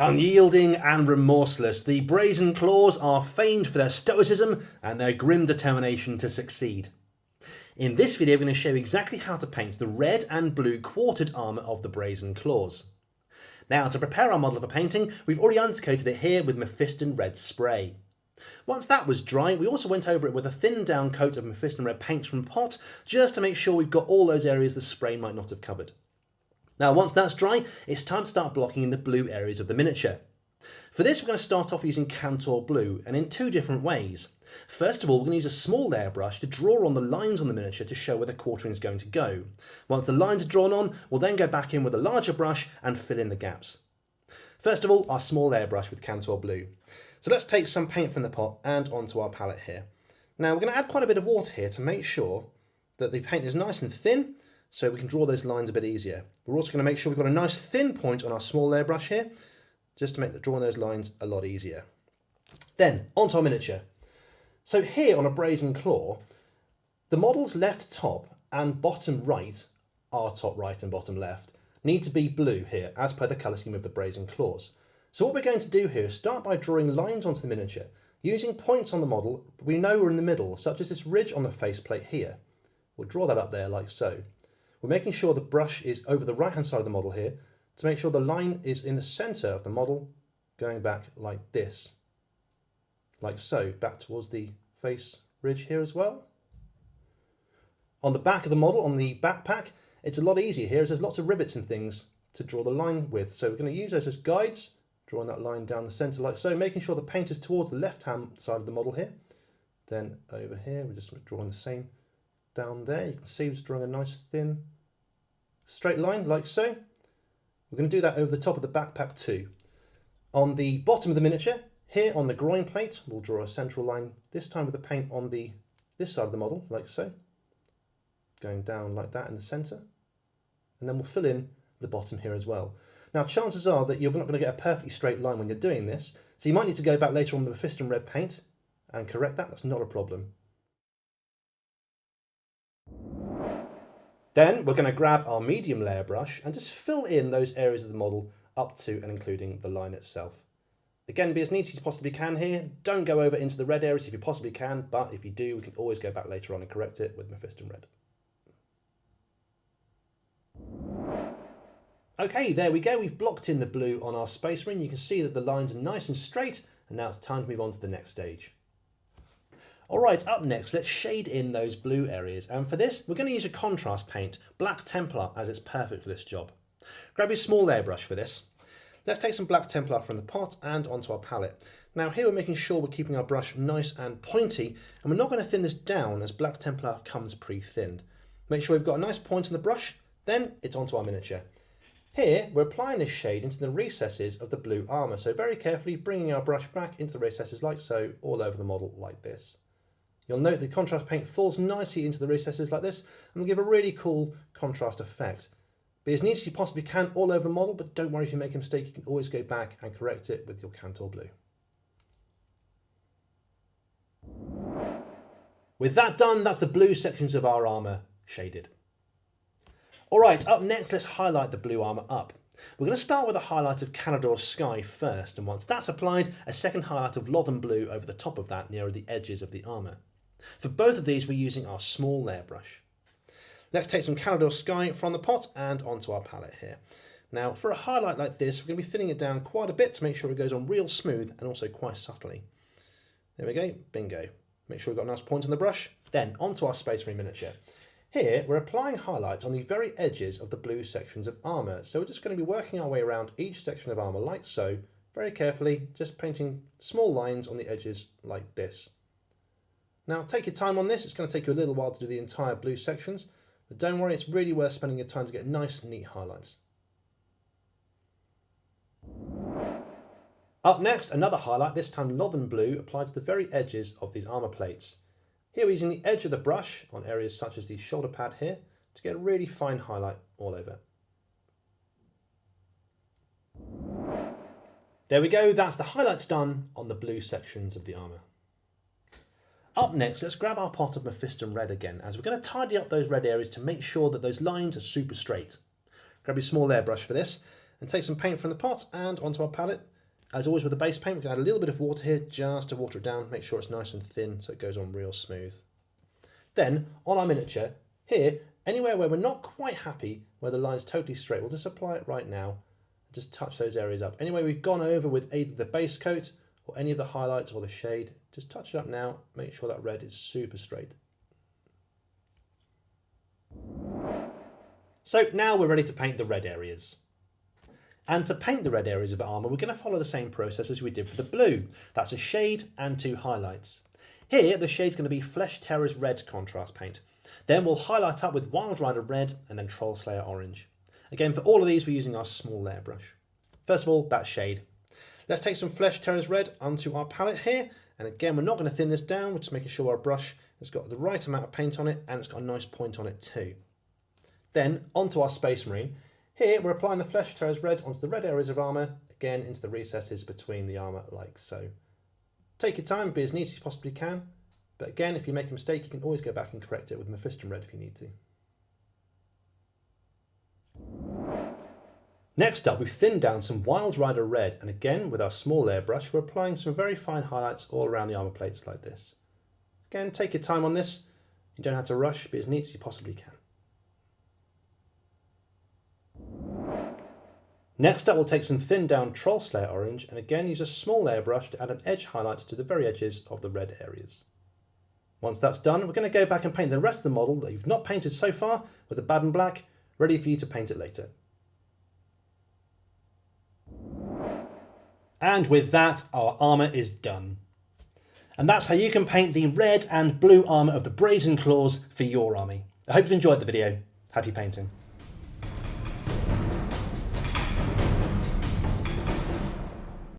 Unyielding and remorseless, the Brazen Claws are famed for their stoicism and their grim determination to succeed. In this video, we're going to show you exactly how to paint the red and blue quartered armour of the Brazen Claws. Now, to prepare our model for painting, we've already undercoated it here with Mephiston Red spray. Once that was dry, we also went over it with a thinned down coat of Mephiston Red paint from the pot, just to make sure we've got all those areas the spray might not have covered. Now, once that's dry, it's time to start blocking in the blue areas of the miniature. For this, we're going to start off using Cantor Blue, and in two different ways. First of all, we're going to use a small layer brush to draw on the lines on the miniature to show where the quartering is going to go. Once the lines are drawn on, we'll then go back in with a larger brush and fill in the gaps. First of all, our small layer brush with Cantor Blue. So let's take some paint from the pot and onto our palette here. Now, we're going to add quite a bit of water here to make sure that the paint is nice and thin, so we can draw those lines a bit easier. We're also going to make sure we've got a nice thin point on our small layer brush here, just to make drawing those lines a lot easier. Then, onto our miniature. So here on a Brazen Claw, the model's left top and bottom right, our top right and bottom left, need to be blue here, as per the colour scheme of the Brazen Claws. So what we're going to do here is start by drawing lines onto the miniature, using points on the model we know are in the middle, such as this ridge on the faceplate here. We'll draw that up there like so. We're making sure the brush is over the right hand side of the model here to make sure the line is in the centre of the model, going back like this. Like so, back towards the face ridge here as well. On the back of the model, on the backpack, it's a lot easier here as there's lots of rivets and things to draw the line with. So we're going to use those as guides, drawing that line down the centre like so, making sure the paint is towards the left hand side of the model here. Then over here, we're just drawing the same down there. You can see we're just drawing a nice thin straight line like so. We're going to do that over the top of the backpack too. On the bottom of the miniature, here on the groin plate, we'll draw a central line, this time with the paint on this side of the model, like so. Going down like that in the centre. And then we'll fill in the bottom here as well. Now, chances are that you're not going to get a perfectly straight line when you're doing this, so you might need to go back later on with the Mephiston Red paint and correct that. That's not a problem. Then we're going to grab our medium layer brush and just fill in those areas of the model up to and including the line itself. Again, be as neat as you possibly can here. Don't go over into the red areas if you possibly can, but if you do, we can always go back later on and correct it with Mephiston Red. Okay, there we go. We've blocked in the blue on our space marine. You can see that the lines are nice and straight, and now it's time to move on to the next stage. Alright, up next, let's shade in those blue areas, and for this, we're going to use a contrast paint, Black Templar, as it's perfect for this job. Grab your small layer brush for this. Let's take some Black Templar from the pot and onto our palette. Now here we're making sure we're keeping our brush nice and pointy, and we're not going to thin this down as Black Templar comes pre-thinned. Make sure we've got a nice point on the brush, then it's onto our miniature. Here, we're applying this shade into the recesses of the blue armour, so very carefully bringing our brush back into the recesses like so, all over the model like this. You'll note the contrast paint falls nicely into the recesses like this and will give a really cool contrast effect. Be as neat as you possibly can all over the model, but don't worry if you make a mistake, you can always go back and correct it with your Cantor Blue. With that done, that's the blue sections of our armour shaded. Alright, up next, let's highlight the blue armour up. We're going to start with a highlight of Canador Sky first, and once that's applied, a second highlight of Lothern Blue over the top of that nearer the edges of the armour. For both of these, we're using our small layer brush. Let's take some Canador Sky from the pot and onto our palette here. Now, for a highlight like this, we're going to be thinning it down quite a bit to make sure it goes on real smooth and also quite subtly. There we go, bingo. Make sure we've got a nice point on the brush. Then, onto our Space Marine miniature. Here, we're applying highlights on the very edges of the blue sections of armour. So we're just going to be working our way around each section of armour like so, very carefully, just painting small lines on the edges like this. Now, take your time on this. It's going to take you a little while to do the entire blue sections, but don't worry, it's really worth spending your time to get nice, neat highlights. Up next, another highlight, this time Lothern Blue, applied to the very edges of these armour plates. Here we're using the edge of the brush on areas such as the shoulder pad here to get a really fine highlight all over. There we go, that's the highlights done on the blue sections of the armour. Up next, let's grab our pot of Mephiston Red again, as we're going to tidy up those red areas to make sure that those lines are super straight. Grab your small airbrush for this, and take some paint from the pot and onto our palette, As always with the base paint, we can add a little bit of water here just to water it down, make sure it's nice and thin so it goes on real smooth. Then, on our miniature, here, anywhere where we're not quite happy, where the line's totally straight, we'll just apply it right now, and just touch those areas up. Anyway, we've gone over with either the base coat or any of the highlights or the shade, just touch it up now, make sure that red is super straight. So now we're ready to paint the red areas. And to paint the red areas of the armour, we're going to follow the same process as we did for the blue. That's a shade and 2 highlights. Here, the shade's going to be Flesh Terror's red contrast paint. Then we'll highlight up with Wild Rider red and then Troll Slayer orange. Again, for all of these, we're using our small layer brush. First of all, that shade. Let's take some Flesh Terror's red onto our palette here. And again, we're not going to thin this down. We're just making sure our brush has got the right amount of paint on it and it's got a nice point on it too. Then onto our Space Marine. Here, we're applying the Flesh Terror's red onto the red areas of armour, again into the recesses between the armour like so. Take your time, be as neat as you possibly can, but again, if you make a mistake, you can always go back and correct it with Mephiston red if you need to. Next up, we've thinned down some Wild Rider red, and again, with our small layer brush, we're applying some very fine highlights all around the armour plates like this. Again, take your time on this. You don't have to rush, be as neat as you possibly can. Next up, we'll take some thinned down Troll Slayer orange and again use a small layer brush to add an edge highlight to the very edges of the red areas. Once that's done, we're going to go back and paint the rest of the model that you've not painted so far with the Baden black, ready for you to paint it later. And with that, our armour is done. And that's how you can paint the red and blue armour of the Brazen Claws for your army. I hope you've enjoyed the video. Happy painting.